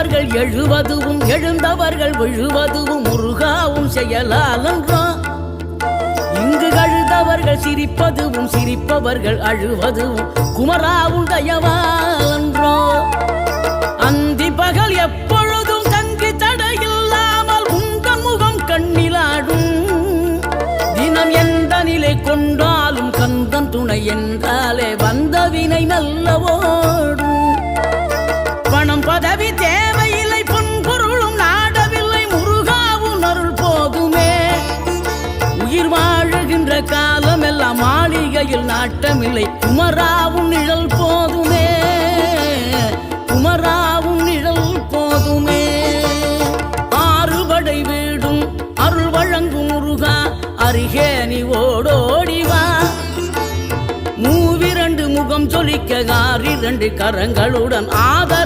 விழுந்தவர்கள் எழுவதுவும் எழுந்தவர்கள் விழுவதுவும் முருகாவும் செயலாலன்றோ. இங்கு அழுதவர்கள் சிரிப்பதுவும் சிரிப்பவர்கள் அழுவதுவும் குமராவும் தயவாலன்றோ. அந்தி பகல் எப்பொழுதும் தங்கி தடையில்லாமல் உங்கள் முகம் கண்ணிலாடும். தினம் எந்த நிலை கொண்டாலும் கந்தன் துணை என்றாலே வந்த வினை நல்லவோடும். பணம் பதவி தேவையில்லை பொன்பொருளும் நாடவில்லை முருகாவும் அருள் போதுமே. உயிர் வாழுகின்ற காலம் எல்லாம் மாளிகையில் நாட்டமில்லை குமராவும் நிழல் போதுமே. குமராவும் நிழல் போதுமே. ஆறுபடை வீடும் அருள் வழங்கும் முருகா அருகே நீ ஓடோடிவா. மூவிரண்டு முகம் சொலிக்க 6 கரங்களுடன் ஆதர